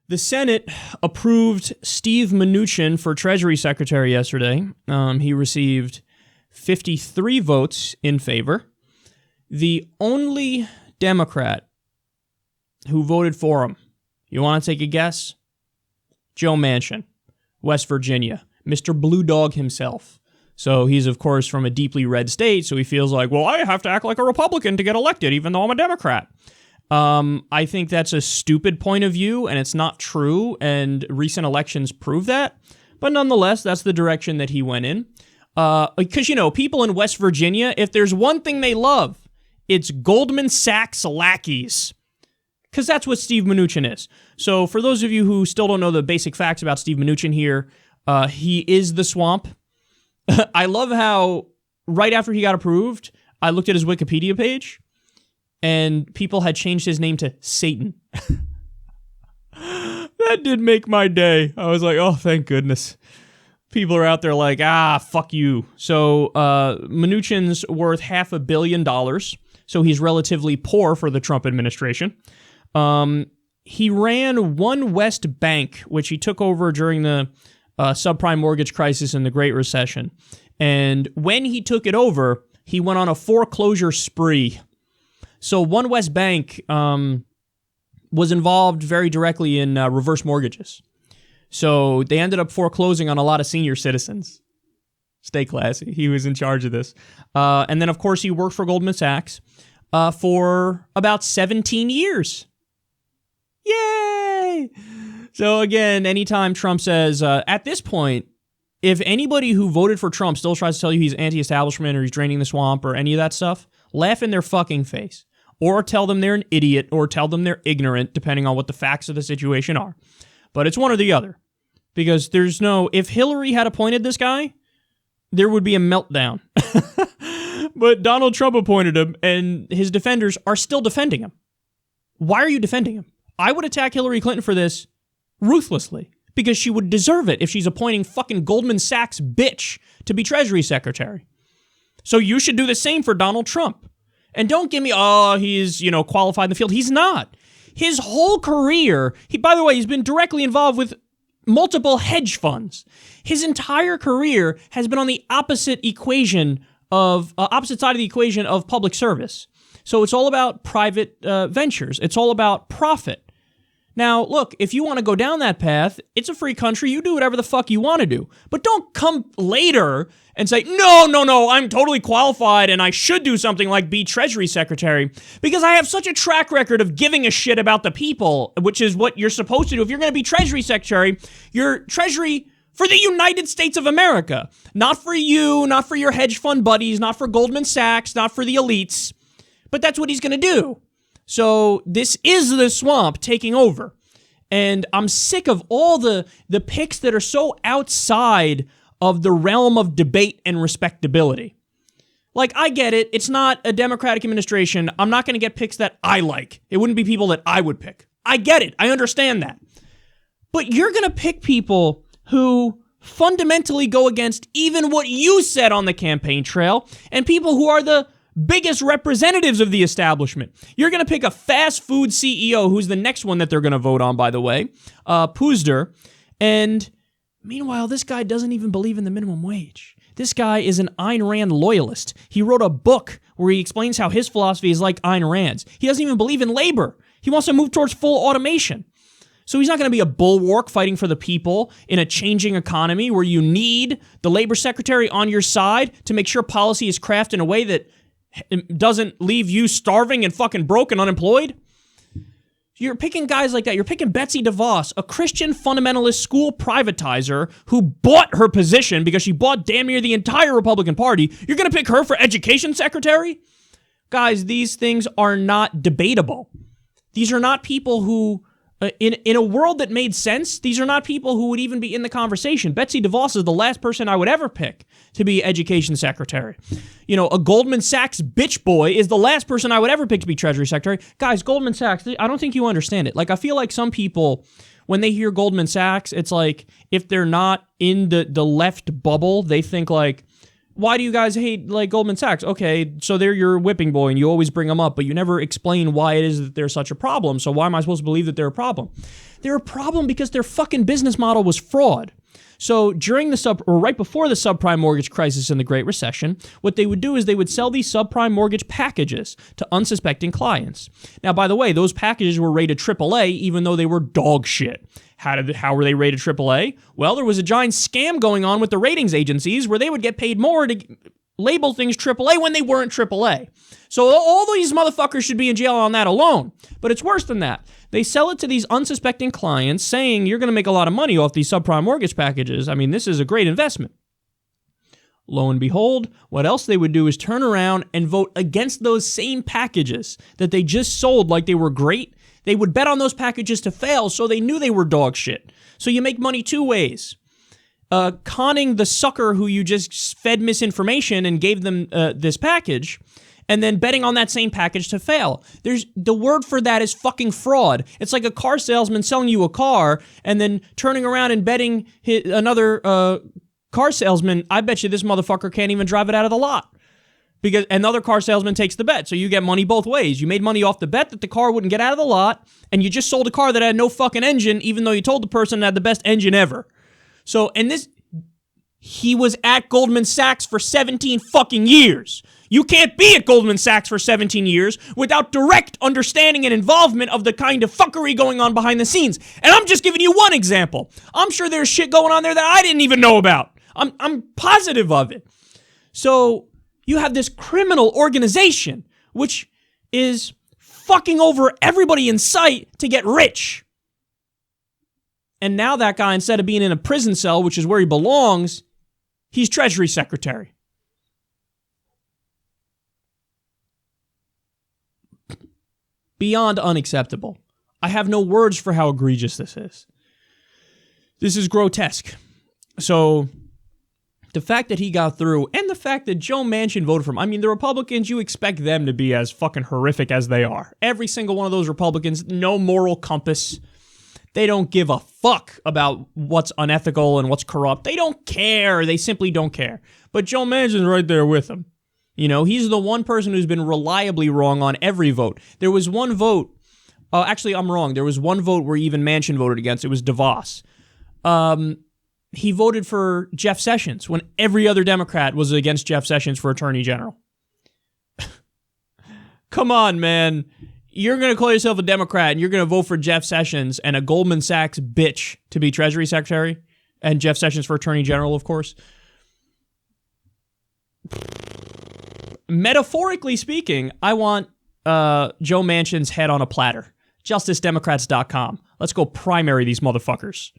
The Senate approved Steve Mnuchin for Treasury Secretary yesterday. He received 53 votes in favor. The only Democrat who voted for him, you want to take a guess? Joe Manchin, West Virginia, Mr. Blue Dog himself. So he's, of course, from a deeply red state, so he feels like, well, I have to act like a Republican to get elected, even though I'm a Democrat. I think that's a stupid point of view, and it's not true, and recent elections prove that. But nonetheless, that's the direction that he went in. Because, people in West Virginia, if there's one thing they love, it's Goldman Sachs lackeys. Because that's what Steve Mnuchin is. So for those of you who still don't know the basic facts about Steve Mnuchin here, he is the swamp. I love how right after he got approved, I looked at his Wikipedia page, and people had changed his name to Satan. That did make my day. I was like, oh, thank goodness. People are out there like, fuck you. So Mnuchin's worth $500 million, so he's relatively poor for the Trump administration. He ran One West Bank, which he took over during the subprime mortgage crisis and the Great Recession. And when he took it over, he went on a foreclosure spree. So One West Bank was involved very directly in reverse mortgages. So they ended up foreclosing on a lot of senior citizens. Stay classy. He was in charge of this. And then, of course, he worked for Goldman Sachs for about 17 years. Yay! So again, anytime Trump says, at this point, if anybody who voted for Trump still tries to tell you he's anti-establishment or he's draining the swamp or any of that stuff, laugh in their fucking face. Or tell them they're an idiot or tell them they're ignorant, depending on what the facts of the situation are. But it's one or the other. Because if Hillary had appointed this guy, there would be a meltdown. But Donald Trump appointed him, and his defenders are still defending him. Why are you defending him? I would attack Hillary Clinton for this ruthlessly, because she would deserve it if she's appointing fucking Goldman Sachs bitch to be Treasury Secretary. So you should do the same for Donald Trump. And don't give me, he's, qualified in the field. He's not. His whole career, by the way, he's been directly involved with multiple hedge funds. His entire career has been on the opposite side of the equation of public service. So it's all about private ventures. It's all about profit. Now, look, if you want to go down that path, it's a free country. You do whatever the fuck you want to do. But don't come later and say, no, I'm totally qualified and I should do something like be Treasury Secretary because I have such a track record of giving a shit about the people, which is what you're supposed to do. If you're going to be Treasury Secretary, you're Treasury for the United States of America. Not for you, not for your hedge fund buddies, not for Goldman Sachs, not for the elites. But that's what he's going to do. So this is the swamp taking over. And I'm sick of all the picks that are so outside of the realm of debate and respectability. Like, I get it. It's not a Democratic administration. I'm not going to get picks that I like. It wouldn't be people that I would pick. I get it. I understand that. But you're going to pick people who fundamentally go against even what you said on the campaign trail and people who are the biggest representatives of the establishment. You're going to pick a fast food CEO, who's the next one that they're going to vote on, by the way, Puzder. And meanwhile, this guy doesn't even believe in the minimum wage. This guy is an Ayn Rand loyalist. He wrote a book where he explains how his philosophy is like Ayn Rand's. He doesn't even believe in labor. He wants to move towards full automation. So he's not going to be a bulwark fighting for the people in a changing economy where you need the labor secretary on your side to make sure policy is crafted in a way that doesn't leave you starving and fucking broke and unemployed. You're picking guys like that. You're picking Betsy DeVos, a Christian fundamentalist school privatizer who bought her position because she bought damn near the entire Republican Party. You're going to pick her for education secretary? Guys, these things are not debatable. These are not people who, in a world that made sense, these are not people who would even be in the conversation. Betsy DeVos is the last person I would ever pick to be education secretary. A Goldman Sachs bitch boy is the last person I would ever pick to be Treasury Secretary. Guys, Goldman Sachs, I don't think you understand it. Like, I feel like some people, when they hear Goldman Sachs, it's like if they're not in the left bubble, they think like, why do you guys hate like Goldman Sachs? Okay, so they're your whipping boy and you always bring them up, but you never explain why it is that they're such a problem. So why am I supposed to believe that they're a problem? They're a problem because their fucking business model was fraud. So during right before the subprime mortgage crisis in the Great Recession, what they would do is they would sell these subprime mortgage packages to unsuspecting clients. Now, by the way, those packages were rated AAA even though they were dog shit. How were they rated AAA? Well, there was a giant scam going on with the ratings agencies where they would get paid more to label things AAA when they weren't AAA. So all these motherfuckers should be in jail on that alone. But it's worse than that. They sell it to these unsuspecting clients saying you're going to make a lot of money off these subprime mortgage packages. I mean, this is a great investment. Lo and behold, what else they would do is turn around and vote against those same packages that they just sold like they were great. They would bet on those packages to fail, so they knew they were dog shit. So you make money two ways. Conning the sucker who you just fed misinformation and gave them this package, and then betting on that same package to fail. The word for that is fucking fraud. It's like a car salesman selling you a car and then turning around and betting another car salesman, I bet you this motherfucker can't even drive it out of the lot. Because another car salesman takes the bet, so you get money both ways. You made money off the bet that the car wouldn't get out of the lot, and you just sold a car that had no fucking engine, even though you told the person it had the best engine ever. So, he was at Goldman Sachs for 17 fucking years. You can't be at Goldman Sachs for 17 years without direct understanding and involvement of the kind of fuckery going on behind the scenes. And I'm just giving you one example. I'm sure there's shit going on there that I didn't even know about. I'm positive of it. So you have this criminal organization which is fucking over everybody in sight to get rich. And now that guy, instead of being in a prison cell, which is where he belongs, he's Treasury Secretary. Beyond unacceptable. I have no words for how egregious this is. This is grotesque. So, the fact that he got through, and the fact that Joe Manchin voted for him, I mean, the Republicans, you expect them to be as fucking horrific as they are. Every single one of those Republicans, no moral compass. They don't give a fuck about what's unethical and what's corrupt. They don't care. They simply don't care. But Joe Manchin's right there with them. You know, he's the one person who's been reliably wrong on every vote. There was one vote. Actually, I'm wrong. There was one vote where even Manchin voted against. It was DeVos. He voted for Jeff Sessions when every other Democrat was against Jeff Sessions for Attorney General. Come on, man. You're going to call yourself a Democrat and you're going to vote for Jeff Sessions and a Goldman Sachs bitch to be Treasury Secretary and Jeff Sessions for Attorney General, of course. Metaphorically speaking, I want Joe Manchin's head on a platter. JusticeDemocrats.com. Let's go primary these motherfuckers.